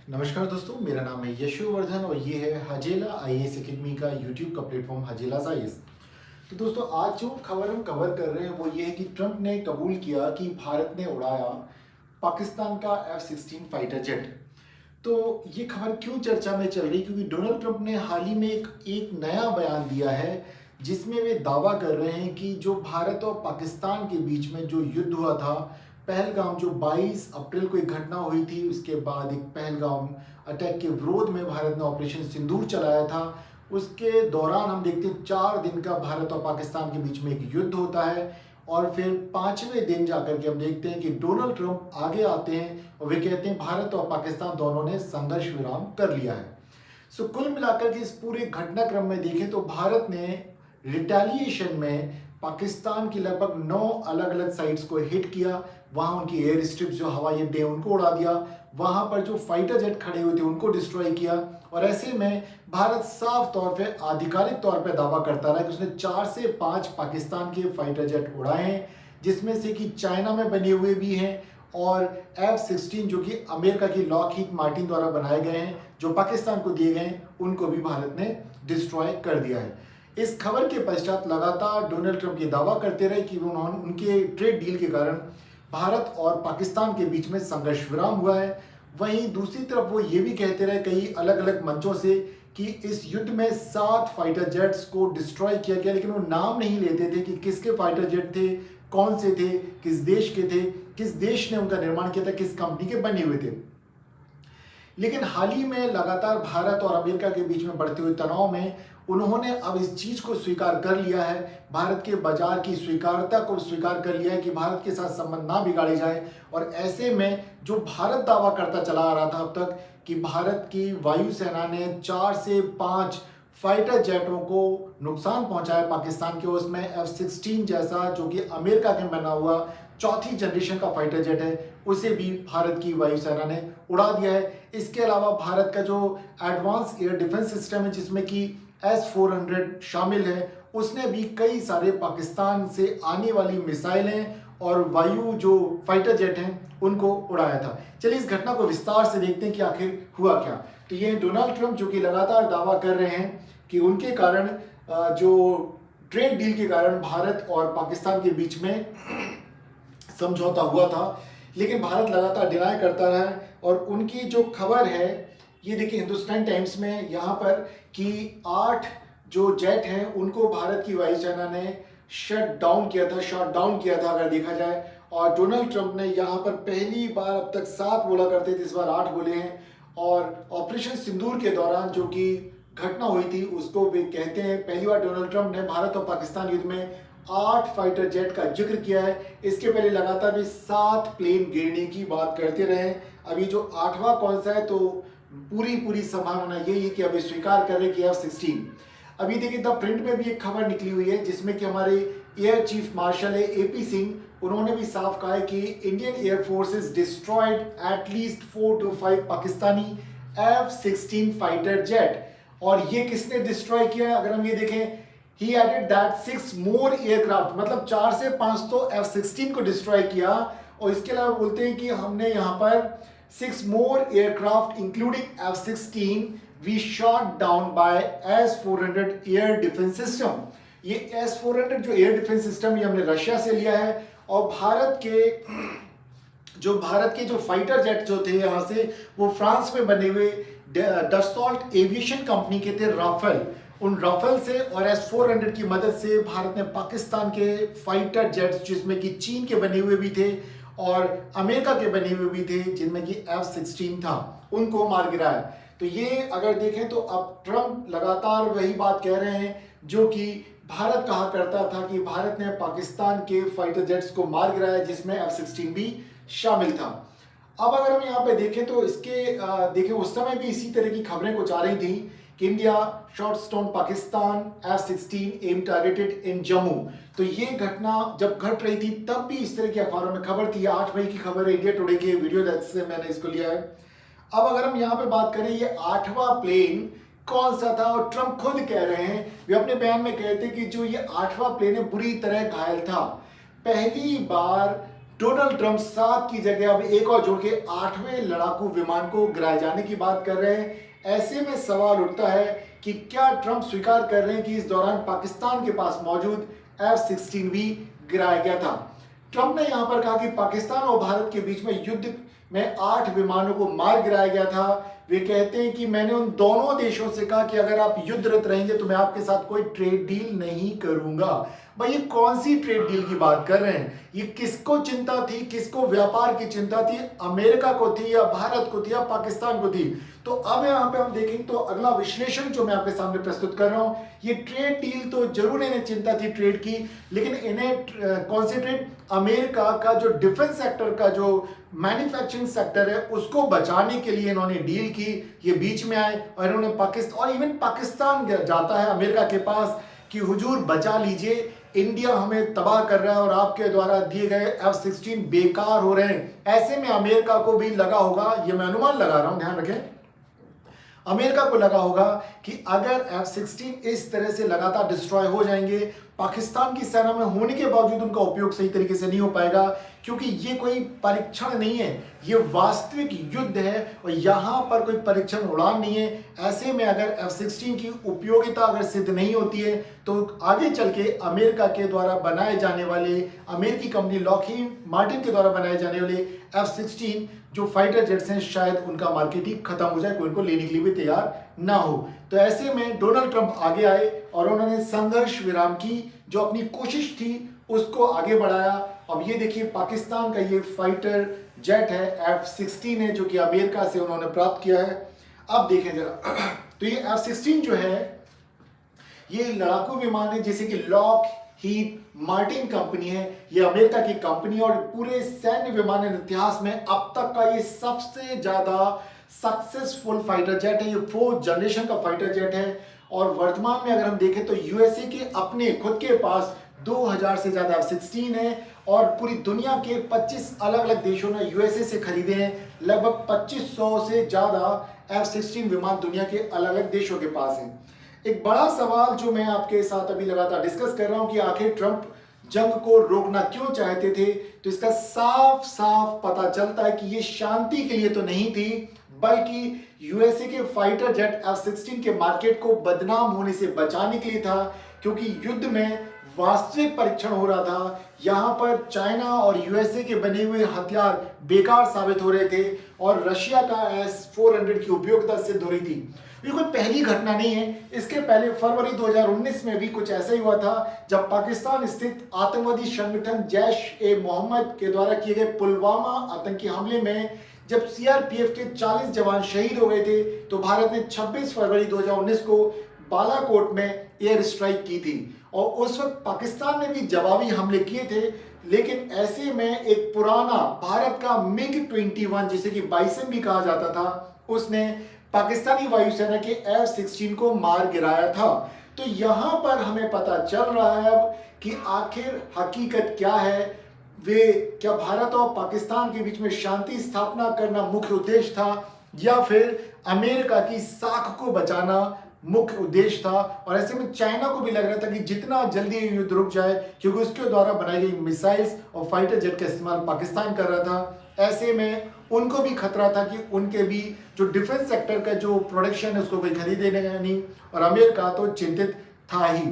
नमस्कार दोस्तों, मेरा नाम है यशोवर्धन और ये है हजेला आईएएस एकेडमी का यूट्यूब का प्लेटफॉर्म हजेला आईएएस। तो दोस्तों, आज जो खबर हम कवर कर रहे हैं वो ये है कि ट्रंप ने कबूल किया कि भारत ने उड़ाया पाकिस्तान का F-16 फाइटर जेट। तो ये खबर क्यों चर्चा में चल रही, क्योंकि डोनाल्ड ट्रंप ने हाल ही में एक नया बयान दिया है जिसमें वे दावा कर रहे हैं कि जो भारत और पाकिस्तान के बीच में जो युद्ध हुआ था, पहलगाम, जो 22 अप्रैल को एक घटना हुई थी, उसके बाद एक पहलगाम अटैक के विरोध में भारत ने ऑपरेशन सिंदूर चलाया था। उसके दौरान हम देखते हैं 4 दिन का भारत और पाकिस्तान के बीच में एक युद्ध होता है और फिर 5वें दिन जाकर के हम देखते हैं कि डोनाल्ड ट्रंप आगे आते हैं और वे कहते हैं भारत और पाकिस्तान दोनों ने संघर्ष विराम कर लिया है। सो कुल मिलाकर के इस पूरे घटनाक्रम में देखें तो भारत ने रिटेलिएशन में पाकिस्तान की लगभग 9 अलग अलग साइट्स को हिट किया। वहां उनकी एयर स्ट्रिप्स, जो हवाई अड्डे, उनको उड़ा दिया। वहां पर जो फाइटर जेट खड़े हुए थे उनको डिस्ट्रॉय किया। और ऐसे में भारत साफ तौर पे आधिकारिक तौर पे दावा करता रहा कि उसने 4 से 5 पाकिस्तान के फाइटर जेट उड़ाए हैं, जिसमें से कि चाइना में बने हुए भी हैं और F-16 जो कि अमेरिका की लॉकहीड मार्टिन द्वारा बनाए गए हैं, जो पाकिस्तान को दिए गए हैं, उनको भी भारत ने डिस्ट्रॉय कर दिया है। इस खबर के पश्चात लगातार डोनाल्ड ट्रंप ये दावा करते रहे कि उन्होंने उनके ट्रेड डील के कारण भारत और पाकिस्तान के बीच में संघर्ष विराम हुआ है। वहीं दूसरी तरफ वो ये भी कहते रहे कई अलग अलग मंचों से कि इस युद्ध में 7 फाइटर जेट्स को डिस्ट्रॉय किया गया, लेकिन वो नाम नहीं लेते थे कि किसके फाइटर जेट थे, कौन से थे, किस देश के थे, किस देश ने उनका निर्माण किया था, किस कंपनी के बने हुए थे। लेकिन हाल ही में लगातार भारत और अमेरिका के बीच में बढ़ते हुए तनाव में उन्होंने अब इस चीज को स्वीकार कर लिया है, भारत के बाजार की स्वीकार्यता को स्वीकार कर लिया है कि भारत के साथ संबंध ना बिगाड़े जाए। और ऐसे में जो भारत दावा करता चला आ रहा था अब तक कि भारत की वायुसेना ने 4 से 5 फाइटर जेटों को नुकसान पहुंचाया पाकिस्तान के, उसमें F-16 जैसा जो कि अमेरिका के बना हुआ 4थी जनरेशन का फाइटर जेट है, उसे भी भारत की वायुसेना ने उड़ा दिया है। इसके अलावा भारत का जो एडवांस एयर डिफेंस सिस्टम है, जिसमें कि S-400 शामिल है, उसने भी कई सारे पाकिस्तान से आने वाली मिसाइलें और वायु जो फाइटर जेट हैं उनको उड़ाया था। चलिए इस घटना को विस्तार से देखते हैं कि आखिर हुआ क्या। तो ये डोनाल्ड ट्रंप जो कि लगातार दावा कर रहे हैं कि उनके कारण जो ट्रेड डील के कारण भारत और पाकिस्तान के बीच में समझौता हुआ था, लेकिन भारत लगातार डिनाई करता रहा है। और उनकी जो खबर है ये देखिए हिंदुस्तान टाइम्स में यहाँ पर कि 8 जो जेट हैं उनको भारत की वायुसेना ने शट डाउन किया था अगर देखा जाए। और डोनाल्ड ट्रंप ने यहाँ पर पहली बार, अब तक 7 बोला करते थे, इस बार 8 बोले हैं। और ऑपरेशन सिंदूर के दौरान जो कि घटना हुई थी उसको भी कहते हैं, पहली बार डोनाल्ड ट्रंप ने भारत और पाकिस्तान युद्ध में 8 फाइटर जेट का जिक्र किया है। इसके पहले लगातार भी 7 प्लेन गिरने की बात करते रहे। अभी जो 8वां कौन सा है, तो पूरी संभावना यही है कि अभी स्वीकार कर रहे कि F-16। अभी देखिए द प्रिंट में भी एक खबर निकली हुई है जिसमें कि हमारे एयर चीफ मार्शल है AP सिंह, उन्होंने भी साफ कहा है कि Indian air force is destroyed at least 4 to 5 Pakistani F-16 fighter jet. और ये किसने डिस्ट्रॉय किया है, अगर हम ये देखें, he added that 6 more aircraft, मतलब 4 से 5 तो F-16 को डिस्ट्रॉय किया। और इसके अलावा बोलते हैं कि हमने यहाँ पर 6 more aircraft including F-16 we shot down by S-400 air defence system. ये S-400 जो एयर डिफेंस सिस्टम ये हमने रशिया से लिया है। और भारत के जो फाइटर जेट जो थे यहाँ से, वो फ्रांस में बने हुए डसॉल्ट एविएशन कंपनी के थे, राफेल। उन राफेल से और S-400 की मदद से भारत ने पाकिस्तान के फाइटर जेट्स, जिसमें कि चीन के बने हुए भी थे और अमेरिका के बने हुए भी थे, जिनमें कि F-16 था, उनको मार गिराया। तो ये अगर देखें तो अब ट्रंप लगातार वही बात कह रहे हैं जो कि भारत कहा करता था कि भारत ने पाकिस्तान के फाइटर जेट्स को मार गिराया, जिसमें F-16 भी शामिल था। अब अगर हम यहाँ पे देखें तो इसके देखें उस समय भी इसी तरह की खबरें कुछ आ रही थी कि India shot down Pakistan F-16 aim targeted in Jammu. तो ये घटना जब घट रही थी तब भी इस तरह की अखबारों में खबर थी। 8 मई की खबर है, इंडिया टुडे के वीडियो से मैंने इसको लिया है। अब अगर हम यहाँ पे बात करें ये 8वां प्लेन कौन सा था, और ट्रंप खुद कह रहे हैं, वे अपने बयान में कहते कि जो ये 8वां प्लेन है बुरी तरह घायल था। पहली बार डोनाल्ड ट्रंप 7 की जगह अब एक और जोड़ के 8वें लड़ाकू विमान को गिराए जाने की बात कर रहे हैं। ऐसे में सवाल उठता है कि क्या ट्रंप स्वीकार कर रहे हैं कि इस दौरान पाकिस्तान के पास मौजूद F-16 भी गिराया गया था। ट्रंप ने यहां पर कहा कि पाकिस्तान और भारत के बीच में युद्ध में 8 विमानों को मार गिराया गया था। वे कहते हैं कि मैंने उन दोनों देशों से कहा कि अगर आप युद्धरत रहेंगे तो मैं आपके साथ कोई ट्रेड डील नहीं करूंगा। भाई ये कौन सी ट्रेड डील की बात कर रहे हैं? ये किसको चिंता थी, किसको व्यापार की चिंता थी? अमेरिका को थी या भारत को थी या पाकिस्तान को थी? तो अब यहाँ पे हम देखेंगे तो अगला विश्लेषण जो मैं आपके सामने प्रस्तुत कर रहा हूं, ये ट्रेड डील तो जरूर इन्हें चिंता थी ट्रेड की, लेकिन इन्हें कौन सी ट्रेड? अमेरिका का जो डिफेंस सेक्टर का जो मैन्युफैक्चरिंग सेक्टर है उसको बचाने के लिए इन्होंने डील की। ये बीच में आए और इन्होंने पाकिस्तान और इवन पाकिस्तान जाता है अमेरिका के पास कि हुजूर बचा लीजिए, इंडिया हमें तबाह कर रहा है और आपके द्वारा दिए गए F-16 बेकार हो रहे हैं। ऐसे में अमेरिका को भी लगा होगा, ये मैं अनुमान लगा रहा हूं, ध्यान रखें, अमेरिका को लगा होगा कि अगर F-16 इस तरह से लगातार डिस्ट्रॉय हो जाएंगे, पाकिस्तान की सेना में होने के बावजूद उनका उपयोग सही तरीके से नहीं हो पाएगा, क्योंकि ये कोई परीक्षण नहीं है, ये वास्तविक युद्ध है और यहां पर कोई परीक्षण उड़ान नहीं है। ऐसे में अगर F-16 की उपयोगिता अगर सिद्ध नहीं होती है तो आगे चल के अमेरिका के द्वारा बनाए जाने वाले, अमेरिकी कंपनी लॉकहीड मार्टिन के द्वारा बनाए जाने वाले F-16 जो फाइटर जेट्स हैं, शायद उनका मार्केट ही खत्म हो जाए, कोई उनको लेने के लिए भी तैयार ना हो। तो ऐसे में डोनाल्ड ट्रंप आगे आए और उन्होंने संघर्ष विराम की जो अपनी कोशिश थी उसको आगे बढ़ाया। अब ये देखिए पाकिस्तान का ये फाइटर जेट है, F-16 है, जो कि अमेरिका से उन्होंने प्राप्त किया है। अब देखें जरा तो ये F-16 जो है ये लड़ाकू विमान है जिसे कि लॉकहीड मार्टिन कंपनी है, ये अमेरिका की कंपनी और पूरे सैन्य विमान इतिहास में अब तक का ये सबसे ज्यादा सक्सेसफुल फाइटर जेट है। ये 4th जनरेशन का फाइटर जेट है और वर्तमान में अगर हम देखें तो यूएसए के अपने खुद के पास 2000 से ज्यादा F-16 है और पूरी दुनिया के 25 अलग अलग देशों ने यूएसए से खरीदे हैं। लगभग 2500 से ज्यादा F-16 विमान दुनिया के अलग अलग देशों के पास है। एक बड़ा सवाल जो मैं आपके साथ अभी लगातार डिस्कस कर रहा हूं कि आखिर ट्रंप जंग को रोकना क्यों चाहते थे, तो इसका साफ साफ पता चलता है कि ये शांति के लिए तो नहीं थी, बल्कि यूएसए के फाइटर जेट F-16 के मार्केट को बदनाम होने से बचाने के लिए था, क्योंकि युद्ध में वास्तविक परीक्षण हो रहा था। यहां पर चाइना और यूएसए के बने हुए हथियार बेकार साबित हो रहे थे और रशिया का S-400 की उपयोगिता सिद्ध हो रही थी। ये कोई पहली घटना नहीं है, इसके पहले फरवरी 2019 में भी कुछ ऐसा ही हुआ था जब पाकिस्तान स्थित आतंकवादी संगठन जैश-ए-मोहम्मद के द्वारा किए गए पुलवामा आतंकी हमले में जब सीआरपीएफ के 40 जवान शहीद हो गए थे तो भारत ने 26 फरवरी 2019 को बालाकोट में एयर स्ट्राइक की थी और उस वक्त पाकिस्तान ने भी जवाबी हमले किए थे। लेकिन ऐसे में एक पुराना भारत का MiG-21 जिसे कि बाइसन भी कहा जाता था, उसने पाकिस्तानी वायुसेना के F-16 को मार गिराया था। तो यहां पर हमें पता चल रहा है अब कि आखिर हकीकत क्या है। वे क्या भारत और पाकिस्तान के बीच में शांति स्थापना करना मुख्य उद्देश्य था या फिर अमेरिका की साख को बचाना मुख्य उद्देश्य था। और ऐसे में चाइना को भी लग रहा था कि जितना जल्दी युद्ध रुक जाए, क्योंकि उसके द्वारा बनाई गई मिसाइल्स और फाइटर जेट का इस्तेमाल पाकिस्तान कर रहा था, ऐसे में उनको भी खतरा था कि उनके भी जो डिफेंस सेक्टर का जो प्रोडक्शन है उसको कोई खरीदेगा नहीं और अमेरिका तो चिंतित था ही।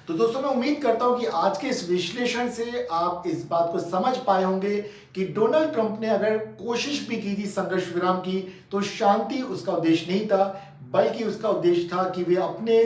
तो दोस्तों मैं उम्मीद करता हूं कि आज के इस विश्लेषण से आप इस बात को समझ पाए होंगे कि डोनाल्ड ट्रंप ने अगर कोशिश भी की थी संघर्ष विराम की तो शांति उसका उद्देश्य नहीं था, बल्कि उसका उद्देश्य था कि वे अपने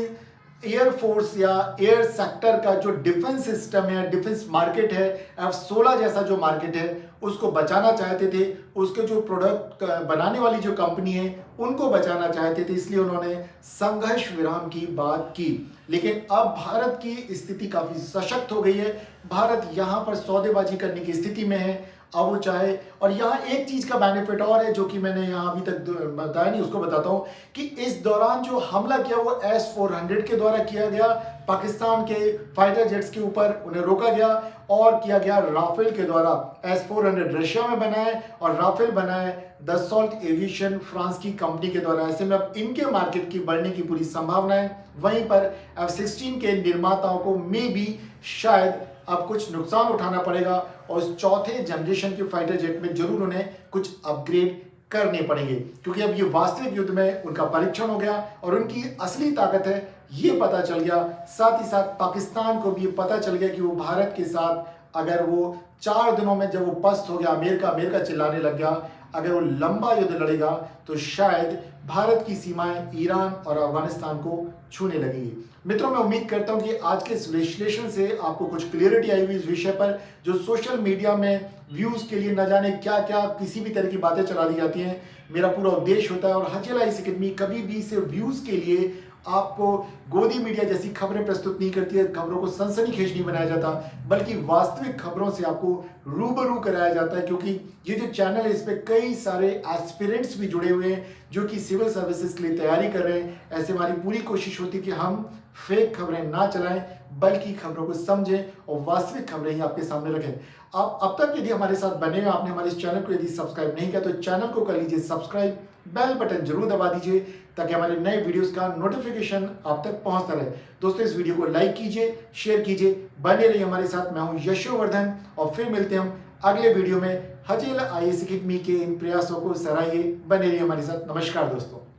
एयरफोर्स या एयर सेक्टर का जो डिफेंस सिस्टम है, डिफेंस मार्केट है, F-16 जैसा जो मार्केट है उसको बचाना चाहते थे। उसके जो प्रोडक्ट बनाने वाली जो कंपनी है उनको बचाना चाहते थे, इसलिए उन्होंने संघर्ष विराम की बात की। लेकिन अब भारत की स्थिति काफी सशक्त हो गई है, भारत यहां पर सौदेबाजी करने की स्थिति में है अब वो चाहे। और यहाँ एक चीज का बेनिफिट और है जो कि मैंने यहाँ अभी तक बताया नहीं, उसको बताता हूँ कि इस दौरान जो हमला किया वो S-400 के द्वारा किया गया, पाकिस्तान के फाइटर जेट्स के ऊपर उन्हें रोका गया और किया गया राफेल के द्वारा। S-400 रशिया में बना है और राफेल बना है दसॉल्ट एविएशन फ्रांस की कंपनी के द्वारा। ऐसे में अब इनके मार्केट की बढ़ने की पूरी संभावना है। वहीं पर F-16 के निर्माताओं को मे भी शायद अब कुछ नुकसान उठाना पड़ेगा और इस चौथे जनरेशन के फाइटर जेट में जरूर उन्हें कुछ अपग्रेड करने पड़ेंगे, क्योंकि अब ये वास्तविक युद्ध में उनका परीक्षण हो गया और उनकी असली ताकत है ये पता चल गया। साथ ही साथ पाकिस्तान को भी ये पता चल गया कि वो भारत के साथ अगर वो 4 दिनों में जब वो पस्त हो गया, अमेरिका चिल्लाने लग गया, अगर वो लंबा युद्ध लड़ेगा तो शायद भारत की सीमाएं ईरान और अफगानिस्तान को छूने लगेंगी। मित्रों, मैं उम्मीद करता हूं कि आज के इस विश्लेषण से आपको कुछ क्लियरिटी आई हुई इस विषय पर, जो सोशल मीडिया में व्यूज के लिए न जाने क्या क्या किसी भी तरह की बातें चला दी जाती हैं। मेरा पूरा उद्देश्य होता है और हजेला आईएएस एकेडमी कभी भी सिर्फ व्यूज के लिए आपको गोदी मीडिया जैसी खबरें प्रस्तुत नहीं करती है, खबरों को सनसनीखेज नहीं बनाया जाता, बल्कि वास्तविक खबरों से आपको रूबरू कराया जाता है। क्योंकि ये जो चैनल है इस पे कई सारे एस्पिरेंट्स भी जुड़े हुए हैं जो कि सिविल सर्विसेज के लिए तैयारी कर रहे हैं। ऐसे हमारी पूरी कोशिश होती है कि हम फेक खबरें ना चलाएं, बल्कि खबरों को समझें और वास्तविक खबरें ही आपके सामने रखें। आप अब तक यदि हमारे साथ बने हुए, आपने हमारे इस चैनल को यदि सब्सक्राइब नहीं किया तो चैनल को कर लीजिए सब्सक्राइब, बेल बटन जरूर दबा दीजिए ताकि हमारे नए वीडियोस का नोटिफिकेशन आप तक पहुंचता रहे। दोस्तों, इस वीडियो को लाइक कीजिए, शेयर कीजिए, बने रहिए हमारे साथ। मैं हूं यशोवर्धन और फिर मिलते हैं हम अगले वीडियो में। हजेला आईएएस एकेडमी के इन प्रयासों को सराहिए, बने रहिए हमारे साथ। नमस्कार दोस्तों।